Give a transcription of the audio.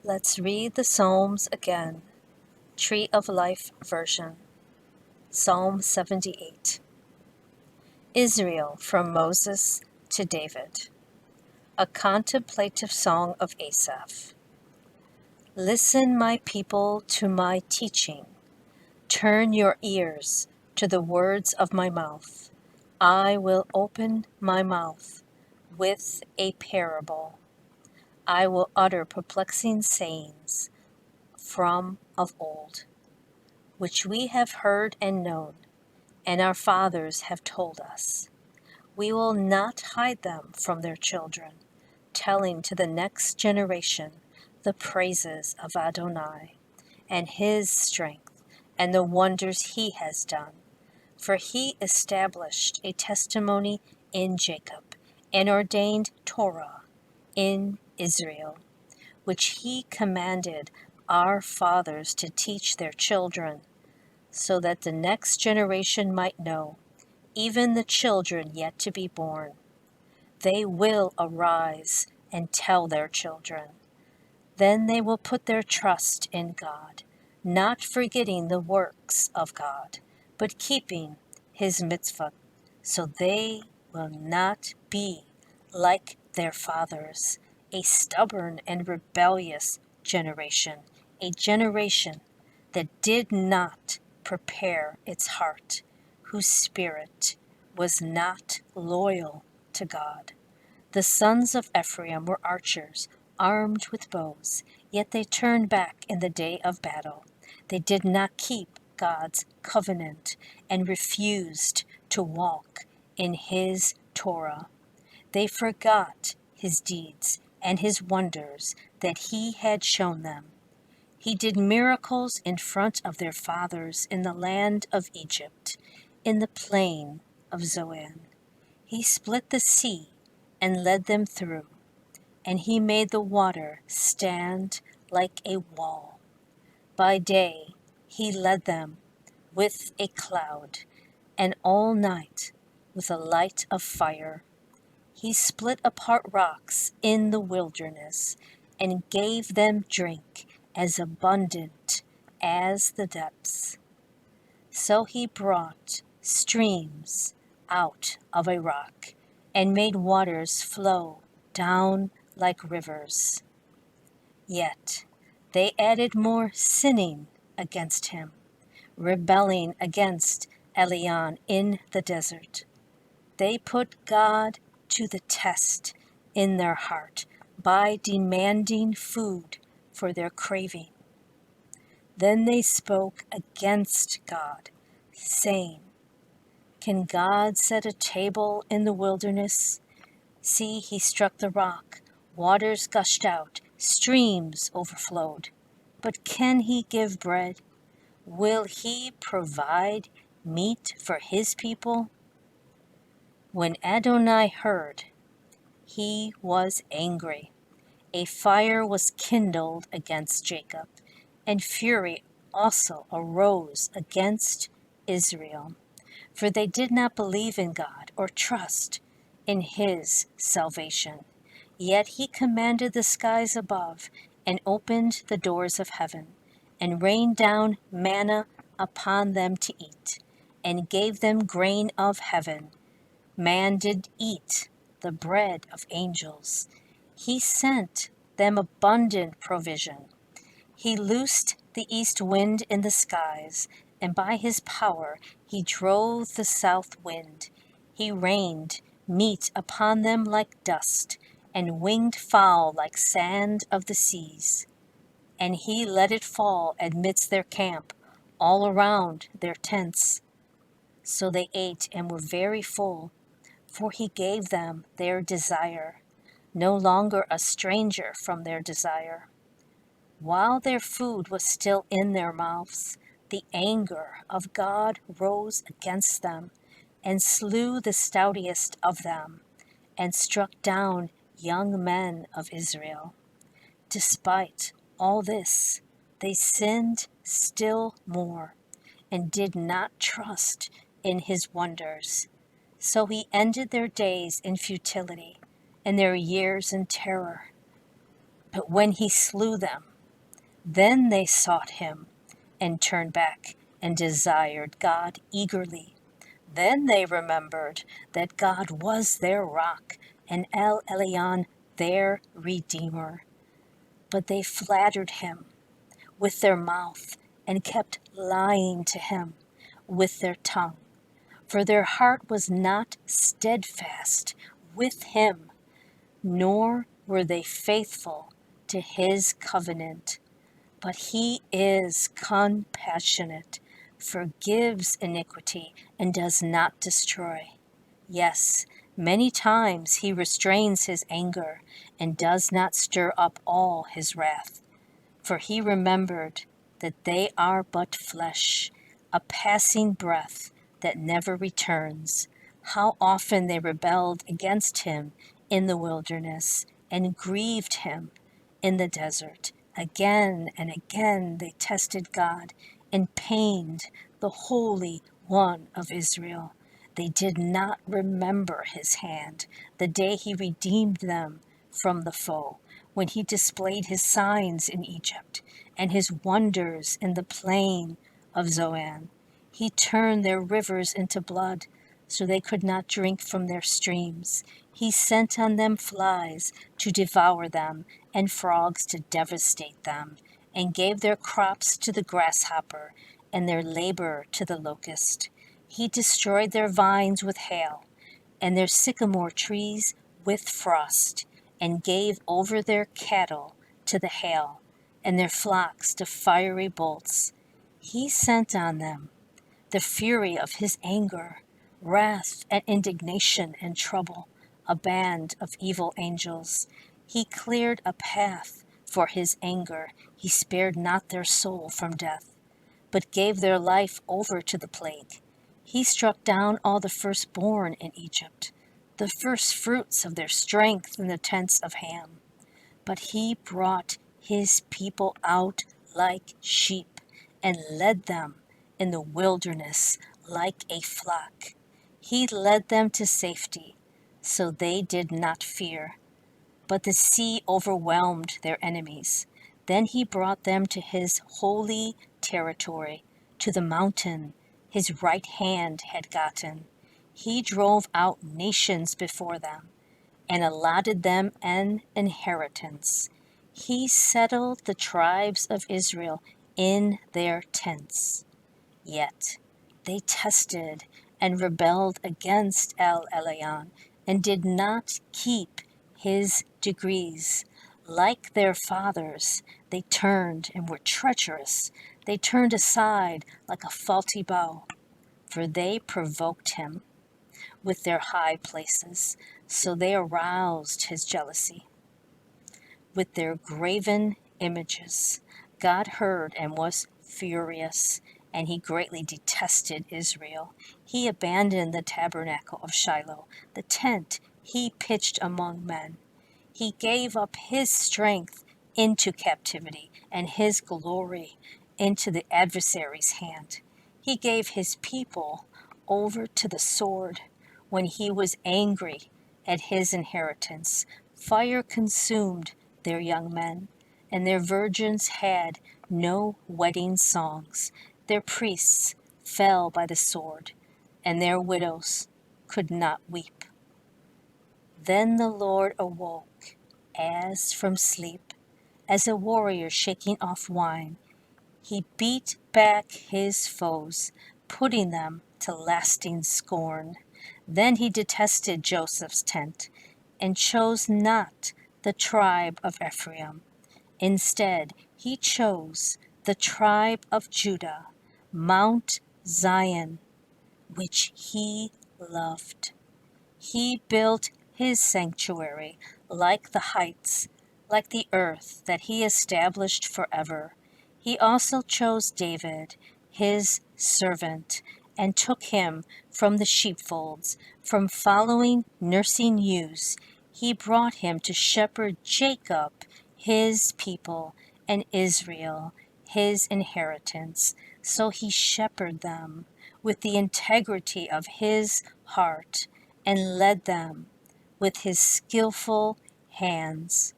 Let's read the Psalms again. Tree of Life version. Psalm 78. Israel from Moses to David. A contemplative song of Asaph. Listen, my people, to my teaching. Turn your ears to the words of my mouth. I will open my mouth with a parable. I will utter perplexing sayings from of old, which we have heard and known, and our fathers have told us. We will not hide them from their children, telling to the next generation the praises of Adonai, and his strength, and the wonders he has done. For he established a testimony in Jacob, and ordained Torah in Israel, which he commanded our fathers to teach their children, so that the next generation might know, even the children yet to be born. They will arise and tell their children. Then they will put their trust in God, not forgetting the works of God, but keeping his mitzvah, so they will not be like their fathers, a stubborn and rebellious generation, a generation that did not prepare its heart, whose spirit was not loyal to God. The sons of Ephraim were archers, armed with bows, yet they turned back in the day of battle. They did not keep God's covenant and refused to walk in his Torah. They forgot his deeds and his wonders that he had shown them. He did miracles in front of their fathers in the land of Egypt, in the plain of Zoan. He split the sea and led them through, and he made the water stand like a wall. By day he led them with a cloud, and all night with a light of fire. He split apart rocks in the wilderness, and gave them drink as abundant as the depths. So he brought streams out of a rock, and made waters flow down like rivers. Yet they added more sinning against him, rebelling against Elion in the desert. They put God to the test in their heart by demanding food for their craving. Then they spoke against God, saying, "Can God set a table in the wilderness? See, he struck the rock, waters gushed out, streams overflowed. But can he give bread? Will he provide meat for his people?" When Adonai heard, he was angry. A fire was kindled against Jacob, and fury also arose against Israel, for they did not believe in God or trust in his salvation. Yet he commanded the skies above, and opened the doors of heaven, and rained down manna upon them to eat, and gave them grain of heaven. Man did eat the bread of angels. He sent them abundant provision. He loosed the east wind in the skies, and by his power he drove the south wind. He rained meat upon them like dust, and winged fowl like sand of the seas. And he let it fall amidst their camp, all around their tents. So they ate and were very full, for he gave them their desire, no longer a stranger from their desire. While their food was still in their mouths, the anger of God rose against them, and slew the stoutest of them, and struck down young men of Israel. Despite all this, they sinned still more, and did not trust in his wonders. So he ended their days in futility, and their years in terror. But when he slew them, Then they sought him and turned back and desired God eagerly. Then they remembered that God was their rock and El Elyon their Redeemer. But they flattered him with their mouth and kept lying to him with their tongue. For their heart was not steadfast with him, nor were they faithful to his covenant. But he is compassionate, forgives iniquity, and does not destroy. Yes, many times he restrains his anger and does not stir up all his wrath. For he remembered that they are but flesh, a passing breath that never returns. How often they rebelled against him in the wilderness and grieved him in the desert. Again and again they tested God and pained the Holy One of Israel. They did not remember his hand, the day he redeemed them from the foe, when he displayed his signs in Egypt and his wonders in the plain of Zoan. He turned their rivers into blood, so they could not drink from their streams. He sent on them flies to devour them, and frogs to devastate them, and gave their crops to the grasshopper, and their labor to the locust. He destroyed their vines with hail, and their sycamore trees with frost, and gave over their cattle to the hail, and their flocks to fiery bolts. He sent on them the fury of his anger, wrath and indignation and trouble, a band of evil angels. He cleared a path for his anger. He spared not their soul from death, but gave their life over to the plague. He struck down all the firstborn in Egypt, the first fruits of their strength in the tents of Ham. But he brought his people out like sheep and led them in the wilderness like a flock. He led them to safety, so they did not fear. But the sea overwhelmed their enemies. Then he brought them to his holy territory, to the mountain his right hand had gotten. He drove out nations before them and allotted them an inheritance. He settled the tribes of Israel in their tents. Yet they tested and rebelled against El Elyon and did not keep his decrees. Like their fathers, they turned and were treacherous. They turned aside like a faulty bow, for they provoked him with their high places, so they aroused his jealousy with their graven images. God heard and was furious, and he greatly detested Israel. He abandoned the tabernacle of Shiloh, the tent he pitched among men. He gave up his strength into captivity and his glory into the adversary's hand. He gave his people over to the sword when he was angry at his inheritance. Fire consumed their young men, and their virgins had no wedding songs. Their priests fell by the sword, and their widows could not weep. Then the Lord awoke as from sleep, as a warrior shaking off wine. He beat back his foes, putting them to lasting scorn. Then he detested Joseph's tent and chose not the tribe of Ephraim. Instead, he chose the tribe of Judah, Mount Zion, which he loved. He built his sanctuary like the heights, like the earth that he established forever. He also chose David, his servant, and took him from the sheepfolds, from following nursing ewes. He brought him to shepherd Jacob, his people, and Israel, his inheritance. So he shepherded them with the integrity of his heart and led them with his skillful hands.